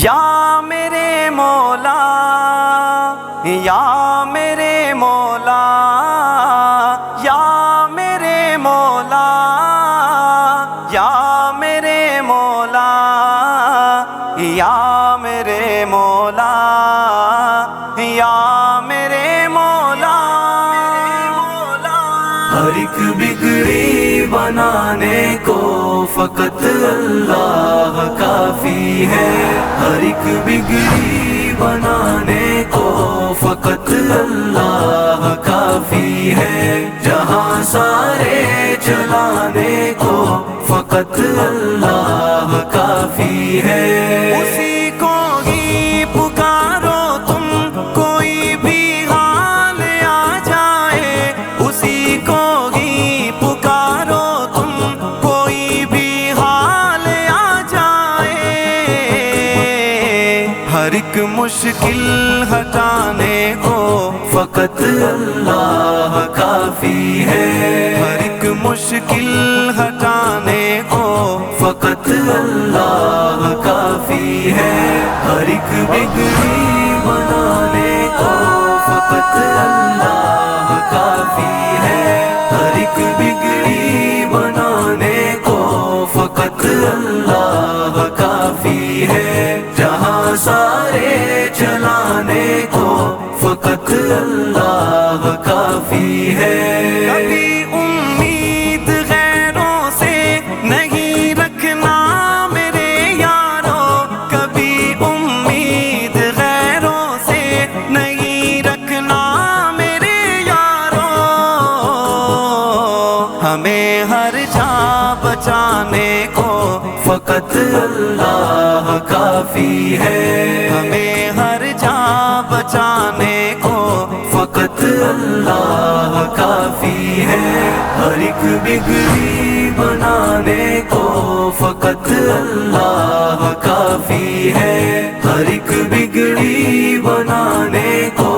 یا میرے مولا، یا میرے مولا، یا میرے مولا، یا میرے مولا، یا میرے مولا، یا میرے مولا۔ ہر ایک بگڑی بنانے کو فقط اللہ کافی ہے، ہر ایک بگڑی بنانے کو فقط اللہ کافی ہے، جہاں سارے چلانے کو فقط اللہ کافی ہے۔ اسی کو ہی پکارو تم، کوئی بھی حال آ جائے، اسی کو ہی پکارو تم، کوئی بھی حال آ جائے۔ ہر ایک مشکل ہٹانے کو فقط اللہ کافی ہے، ہر ایک مشکل ہٹانے کو فقط اللہ کافی ہے، ہر ایک بگڑی بنانے کو فقط اللہ کافی ہے، ہر ایک بگڑی بنانے کو فقط اللہ کافی ہے، جہاں سارے چلانے کو فقط اللہ کافی ہے۔ کبھی امید غیروں سے نہیں رکھنا میرے یارو، کبھی امید غیروں سے نہیں رکھنا میرے یارو، ہمیں ہر جا بچانے کو فقط اللہ کافی ہے، ہمیں ہر جا بچانے کو فقط اللہ کافی ہے، ہر ایک بگڑی بنانے کو فقط اللہ کافی ہے، ہر ایک بگڑی بنانے کو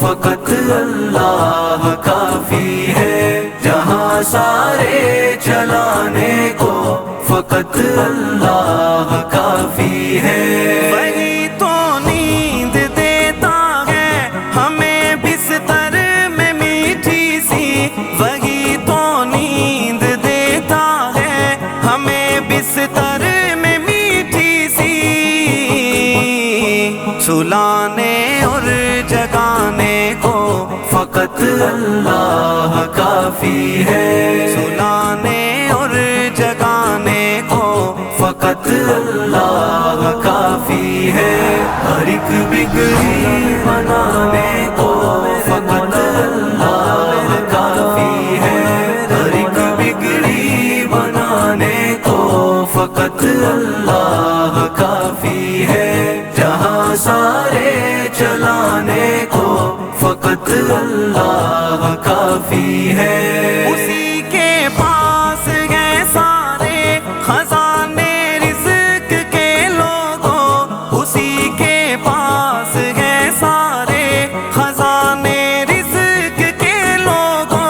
فقط اللہ کافی ہے، جہاں سارے چلانے کو فقط اللہ کافی ہے۔ وہی تو نیند دیتا ہے ہمیں بستر میں میٹھی سی، وہی تو نیند دیتا ہے ہمیں بستر میں میٹھی سی، سلانے اور جگانے کو فقط اللہ کافی ہے، سلانے اور جگانے کو فقط اللہ کافی ہے، ہر ایک بگڑی بنانے کو فقط اللہ کافی ہے، ہر ایک بگڑی بنانے کو فقط اللہ کافی ہے، جہاں سارے چلانے کو فقط اللہ کافی ہے۔ اسی کے پاس ہے سارے خزانے رزق کے لوگوں، اسی کے پاس ہے سارے خزانے رزق کے لوگوں،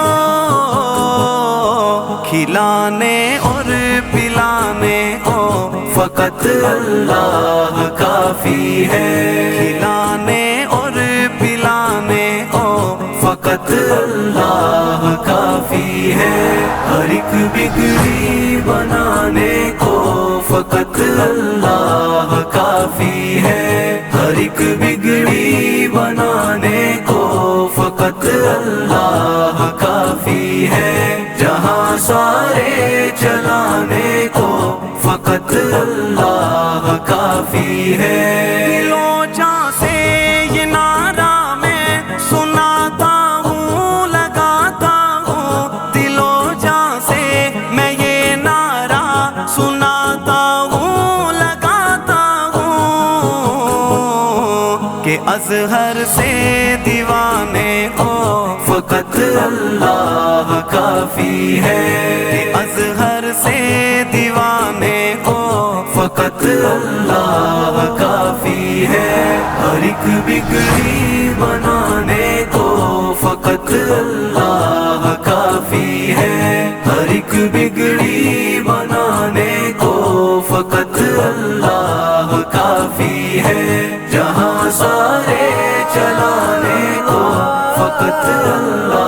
کھلانے اور پلانے کو فقط اللہ کافی ہے، کھلانے اور پلانے کو فقط اللہ کافی ہے، ہر ایک بگڑی بنانے کو فقط اللہ کافی ہے، ہر ایک بگڑی بنانے کو فقط اللہ کافی ہے، جہاں سارے چلانے کو فقط اللہ کافی ہے۔ دلوں جاں سے یہ نعرہ میں سناتا ہوں، لگاتا ہوں، دلوں جاں سے میں یہ نعرہ سناتا ہوں، لگاتا ہوں، کہ اظہر سے دیوانے کو فقط اللہ کافی ہے، کہ اظہر سے دیوانے کو فقط اللہ کافی ہے، ہر ایک بگڑی بنانے کو فقط اللہ کافی ہے، ہر ایک بگڑی بنانے کو فقط اللہ کافی کافی ہے، جہاں سارے چلانے کو فقط اللہ